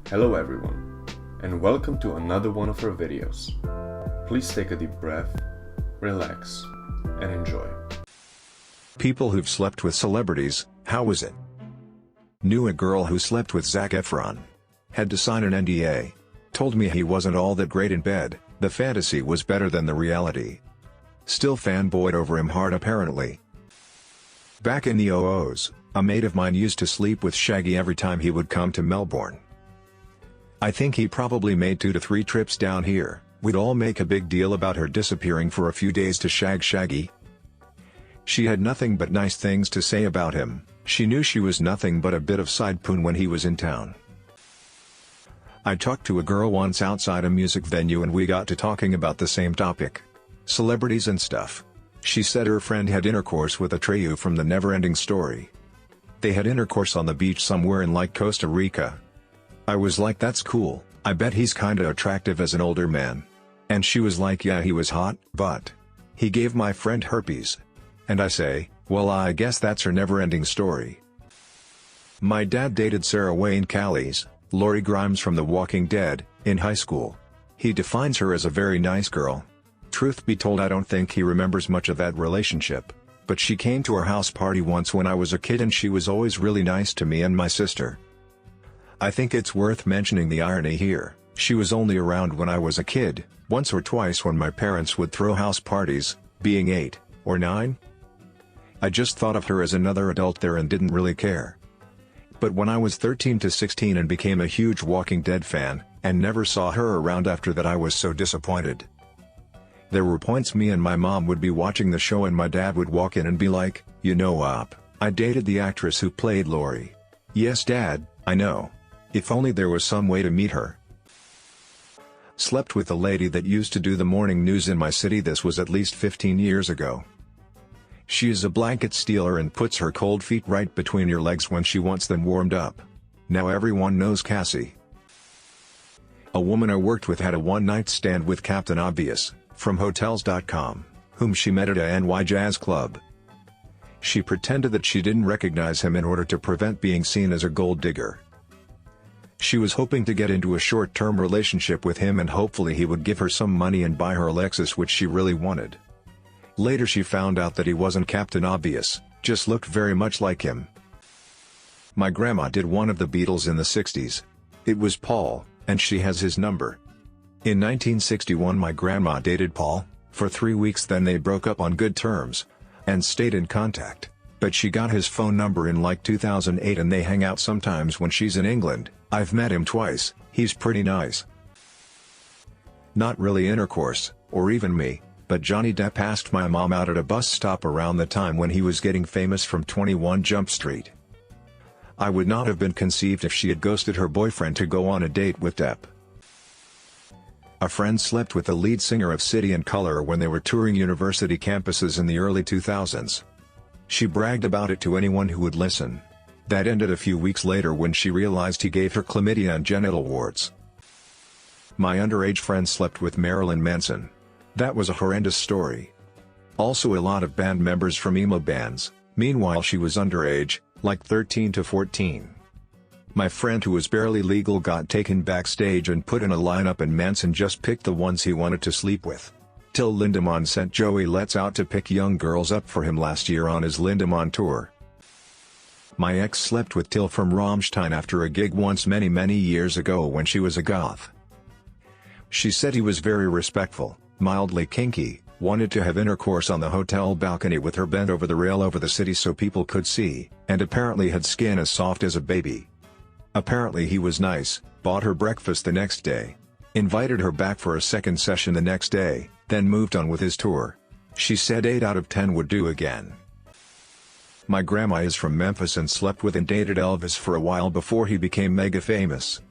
Hello everyone, and welcome to another one of our videos. Please take a deep breath, relax, and enjoy. People who've slept with celebrities, how was it? Knew a girl who slept with Zac Efron. Had to sign an NDA. Told me he wasn't all that great in bed, the fantasy was better than the reality. Still fanboyed over him hard apparently. Back in the 00s, a mate of mine used to sleep with Shaggy every time he would come to Melbourne. I think he probably made 2 to 3 trips down here. We'd all make a big deal about her disappearing for a few days to shag Shaggy. She had nothing but nice things to say about him. She knew she was nothing but a bit of side poon when he was in town. I talked to a girl once outside a music venue and we got to talking about the same topic. Celebrities and stuff. She said her friend had intercourse with Atreyu from the Neverending Story. They had intercourse on the beach somewhere in like Costa Rica. I was like, that's cool, I bet he's kinda attractive as an older man. And she was like, yeah, he was hot, but he gave my friend herpes. And I say, well, I guess that's her never-ending story. My dad dated Sarah Wayne Callies, Lori Grimes from The Walking Dead, in high school. He defines her as a very nice girl. Truth be told, I don't think he remembers much of that relationship. But she came to our house party once when I was a kid and she was always really nice to me and my sister. I think it's worth mentioning the irony here. She was only around when I was a kid, once or twice when my parents would throw house parties, being 8 or 9. I just thought of her as another adult there and didn't really care. But when I was 13 to 16 and became a huge Walking Dead fan, and never saw her around after that, I was so disappointed. There were points me and my mom would be watching the show and my dad would walk in and be like, you know, I dated the actress who played Lori. Yes, Dad, I know. If only there was some way to meet her. Slept with the lady that used to do the morning news in my city. This was at least 15 years ago. She is a blanket stealer and puts her cold feet right between your legs when she wants them warmed up. Now everyone knows Cassie. A woman I worked with had a one-night stand with Captain Obvious, from Hotels.com, whom she met at a NY Jazz Club. She pretended that she didn't recognize him in order to prevent being seen as a gold digger. She was hoping to get into a short-term relationship with him and hopefully he would give her some money and buy her a Lexus, which she really wanted. Later she found out that he wasn't Captain Obvious, just looked very much like him. My grandma did one of the Beatles in the 60s. It was Paul, and she has his number. In 1961 my grandma dated Paul, for 3 weeks, then they broke up on good terms, and stayed in contact, but she got his phone number in like 2008 and they hang out sometimes when she's in England. I've met him twice, he's pretty nice. Not really intercourse, or even me, but Johnny Depp asked my mom out at a bus stop around the time when he was getting famous from 21 Jump Street. I would not have been conceived if she had ghosted her boyfriend to go on a date with Depp. A friend slept with the lead singer of City and Colour when they were touring university campuses in the early 2000s. She bragged about it to anyone who would listen. That ended a few weeks later when she realized he gave her chlamydia and genital warts. My underage friend slept with Marilyn Manson. That was a horrendous story. Also a lot of band members from emo bands, meanwhile she was underage, like 13 to 14. My friend who was barely legal got taken backstage and put in a lineup and Manson just picked the ones he wanted to sleep with. Till Lindemann sent Joey Letts out to pick young girls up for him last year on his Lindemann tour. My ex slept with Till from Rammstein after a gig once many years ago when she was a goth. She said he was very respectful, mildly kinky, wanted to have intercourse on the hotel balcony with her bent over the rail over the city so people could see, and apparently had skin as soft as a baby. Apparently he was nice, bought her breakfast the next day, invited her back for a second session the next day, then moved on with his tour. She said 8 out of 10 would do again. My grandma is from Memphis and slept with and dated Elvis for a while before he became mega famous.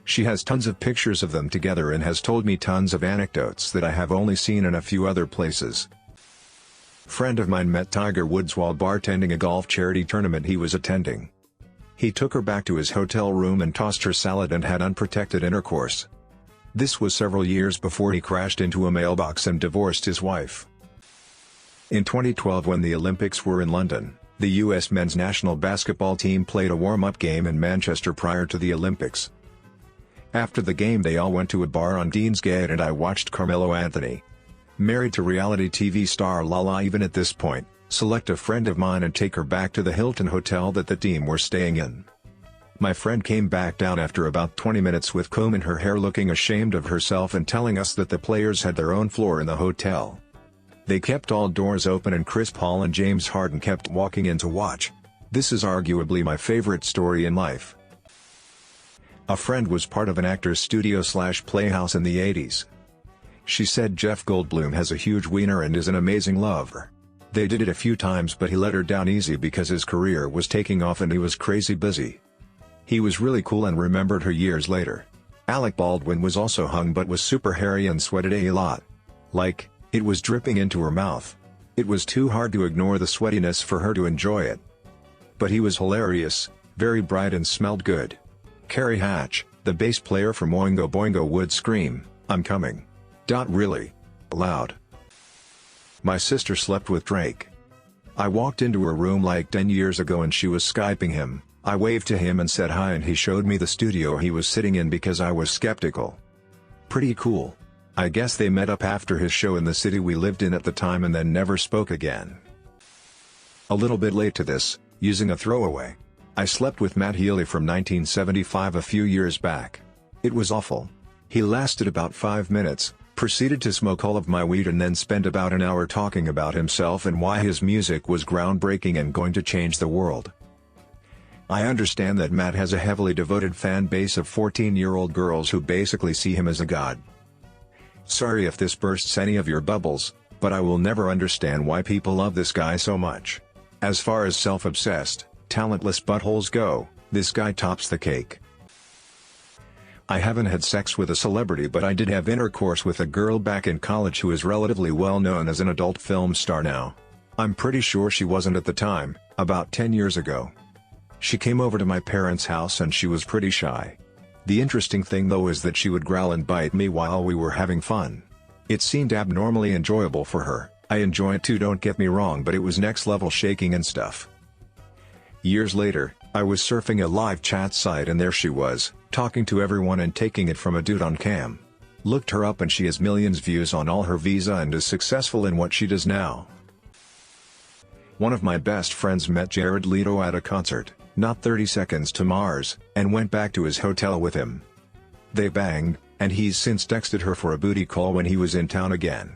She has tons of pictures of them together and has told me tons of anecdotes that I have only seen in a few other places. Friend of mine met Tiger Woods while bartending a golf charity tournament he was attending. He took her back to his hotel room and tossed her salad and had unprotected intercourse. This was several years before he crashed into a mailbox and divorced his wife. In 2012, when the Olympics were in London, the US men's national basketball team played a warm-up game in Manchester prior to the Olympics. After the game they all went to a bar on Deansgate and I watched Carmelo Anthony. Married to reality TV star Lala. Even at this point, select a friend of mine and take her back to the Hilton hotel that the team were staying in. My friend came back down after about 20 minutes with comb in her hair, looking ashamed of herself and telling us that the players had their own floor in the hotel. They kept all doors open and Chris Paul and James Harden kept walking in to watch. This is arguably my favorite story in life. A friend was part of an actor's studio/playhouse in the 80s. She said Jeff Goldblum has a huge wiener and is an amazing lover. They did it a few times but he let her down easy because his career was taking off and he was crazy busy. He was really cool and remembered her years later. Alec Baldwin was also hung but was super hairy and sweated a lot. Like, it was dripping into her mouth. It was too hard to ignore the sweatiness for her to enjoy it. But he was hilarious, very bright and smelled good. Carrie Hatch, the bass player from Oingo Boingo, would scream, "I'm coming." Really loud. My sister slept with Drake. I walked into her room like 10 years ago and she was Skyping him. I waved to him and said hi and he showed me the studio he was sitting in because I was skeptical. Pretty cool. I guess they met up after his show in the city we lived in at the time and then never spoke again. A little bit late to this, using a throwaway. I slept with Matt Healy from 1975 a few years back. It was awful. He lasted about 5 minutes, proceeded to smoke all of my weed and then spent about an hour talking about himself and why his music was groundbreaking and going to change the world. I understand that Matt has a heavily devoted fan base of 14-year-old girls who basically see him as a god. Sorry if this bursts any of your bubbles, but I will never understand why people love this guy so much. As far as self-obsessed, talentless buttholes go, this guy tops the cake. I haven't had sex with a celebrity but I did have intercourse with a girl back in college who is relatively well known as an adult film star now. I'm pretty sure she wasn't at the time, about 10 years ago. She came over to my parents' house and she was pretty shy. The interesting thing though is that she would growl and bite me while we were having fun. It seemed abnormally enjoyable for her. I enjoy it too, don't get me wrong, but it was next level shaking and stuff. Years later, I was surfing a live chat site and there she was, talking to everyone and taking it from a dude on cam. Looked her up and she has millions views on all her visa and is successful in what she does now. One of my best friends met Jared Leto at a concert, not 30 Seconds to Mars, and went back to his hotel with him. They banged, and he's since texted her for a booty call when he was in town again.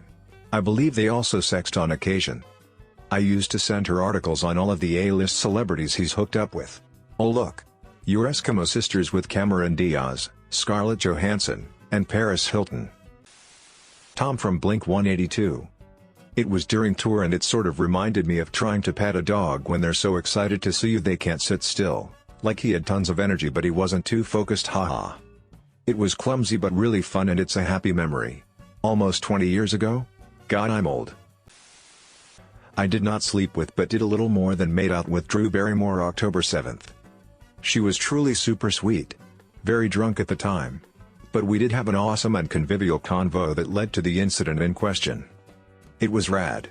I believe they also sexed on occasion. I used to send her articles on all of the A-list celebrities he's hooked up with. Oh look! Your Eskimo sisters with Cameron Diaz, Scarlett Johansson, and Paris Hilton. Tom from Blink-182. It was during tour and it sort of reminded me of trying to pet a dog when they're so excited to see you they can't sit still, like he had tons of energy but he wasn't too focused, haha. It was clumsy but really fun and it's a happy memory. Almost 20 years ago? God, I'm old. I did not sleep with but did a little more than made out with Drew Barrymore October 7th. She was truly super sweet. Very drunk at the time. But we did have an awesome and convivial convo that led to the incident in question. It was rad.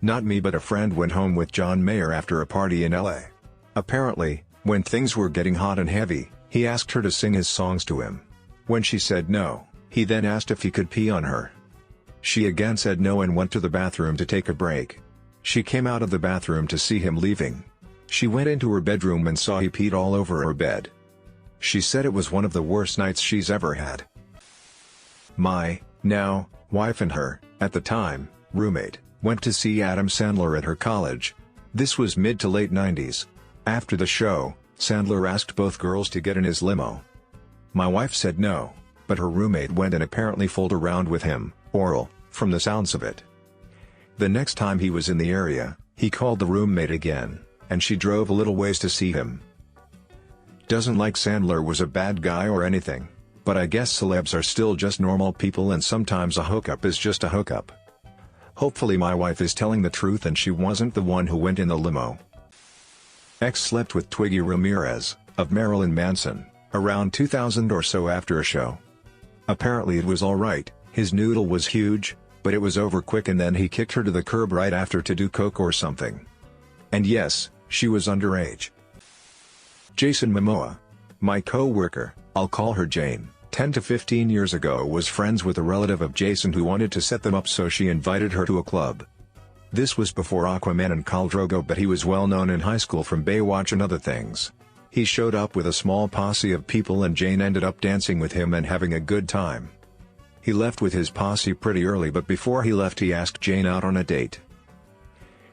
Not me but a friend went home with John Mayer after a party in LA. Apparently, when things were getting hot and heavy, he asked her to sing his songs to him. When she said no, he then asked if he could pee on her. She again said no and went to the bathroom to take a break. She came out of the bathroom to see him leaving. She went into her bedroom and saw he peed all over her bed. She said it was one of the worst nights she's ever had. My, now, wife and her, at the time, roommate, went to see Adam Sandler at her college. This was mid to late 90s. After the show, Sandler asked both girls to get in his limo. My wife said no, but her roommate went and apparently fooled around with him, oral, from the sounds of it. The next time he was in the area, he called the roommate again, and she drove a little ways to see him. Doesn't like Sandler was a bad guy or anything, but I guess celebs are still just normal people and sometimes a hookup is just a hookup. Hopefully my wife is telling the truth and she wasn't the one who went in the limo. X slept with Twiggy Ramirez, of Marilyn Manson, around 2000 or so after a show. Apparently it was alright, his noodle was huge, but it was over quick and then he kicked her to the curb right after to do coke or something. And yes, she was underage. Jason Momoa. My co-worker, I'll call her Jane. 10 to 15 years ago was friends with a relative of Jason who wanted to set them up, so she invited her to a club. This was before Aquaman and Khal Drogo, but he was well known in high school from Baywatch and other things. He showed up with a small posse of people and Jane ended up dancing with him and having a good time. He left with his posse pretty early, but before he left he asked Jane out on a date.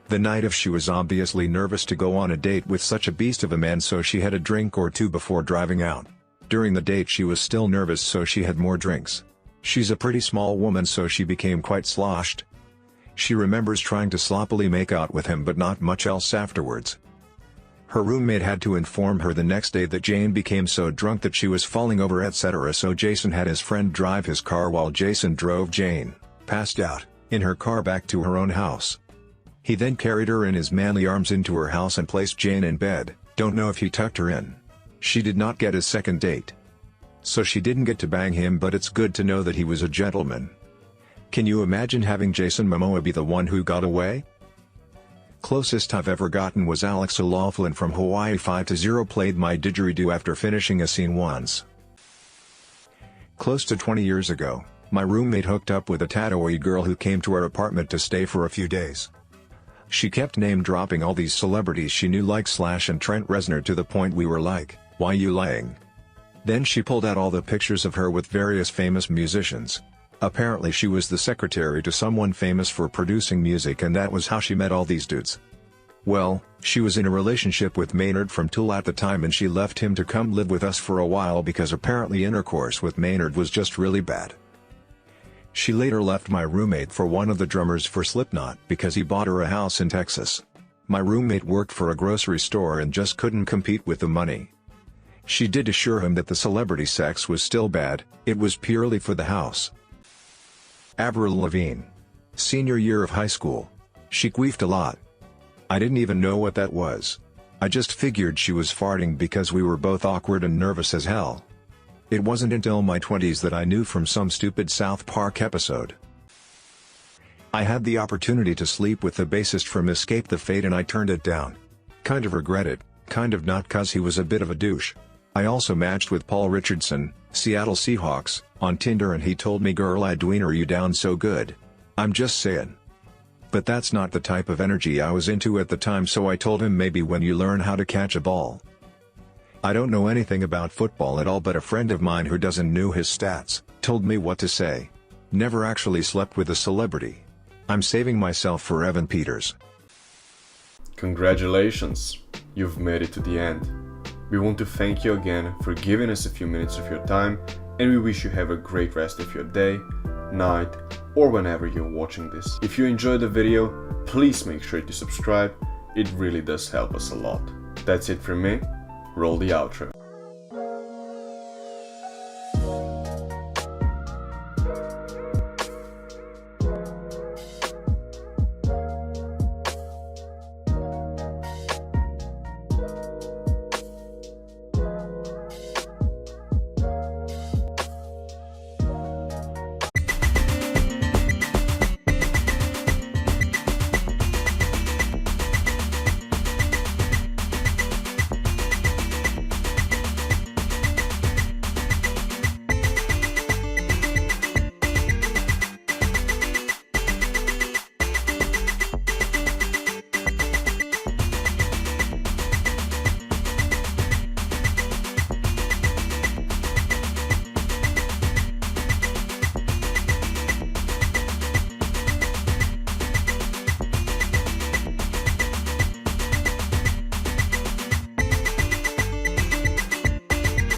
The night of, she was obviously nervous to go on a date with such a beast of a man, so she had a drink or two before driving out. During the date she was still nervous, so she had more drinks. She's a pretty small woman, so she became quite sloshed. She remembers trying to sloppily make out with him but not much else afterwards. Her roommate had to inform her the next day that Jane became so drunk that she was falling over, etc., so Jason had his friend drive his car while Jason drove Jane, passed out, in her car back to her own house. He then carried her in his manly arms into her house and placed Jane in bed. Don't know if he tucked her in. She did not get a second date, so she didn't get to bang him, but it's good to know that he was a gentleman. Can you imagine having Jason Momoa be the one who got away? Closest I've ever gotten was Alex O'Loughlin from Hawaii 5-0 played my didgeridoo after finishing a scene once. Close to 20 years ago, my roommate hooked up with a tattooed girl who came to our apartment to stay for a few days. She kept name-dropping all these celebrities she knew like Slash and Trent Reznor, to the point we were like, "Why you lying?" Then she pulled out all the pictures of her with various famous musicians. Apparently she was the secretary to someone famous for producing music, and that was how she met all these dudes. Well, she was in a relationship with Maynard from Tool at the time, and she left him to come live with us for a while because apparently intercourse with Maynard was just really bad. She later left my roommate for one of the drummers for Slipknot because he bought her a house in Texas. My roommate worked for a grocery store and just couldn't compete with the money. She did assure him that the celebrity sex was still bad, it was purely for the house. Avril Lavigne. Senior year of high school. She queefed a lot. I didn't even know what that was. I just figured she was farting because we were both awkward and nervous as hell. It wasn't until my 20s that I knew from some stupid South Park episode. I had the opportunity to sleep with the bassist from Escape the Fate and I turned it down. Kind of regret it, kind of not, cause he was a bit of a douche. I also matched with Paul Richardson, Seattle Seahawks, on Tinder and he told me, "Girl, I'd wiener you down so good." I'm just saying. But that's not the type of energy I was into at the time, so I told him maybe when you learn how to catch a ball. I don't know anything about football at all, but a friend of mine who doesn't know his stats told me what to say. Never actually slept with a celebrity. I'm saving myself for Evan Peters. Congratulations, you've made it to the end. We want to thank you again for giving us a few minutes of your time, and we wish you have a great rest of your day, night, or whenever you're watching this. If you enjoyed the video, please make sure to subscribe, it really does help us a lot. That's it from me, roll the outro.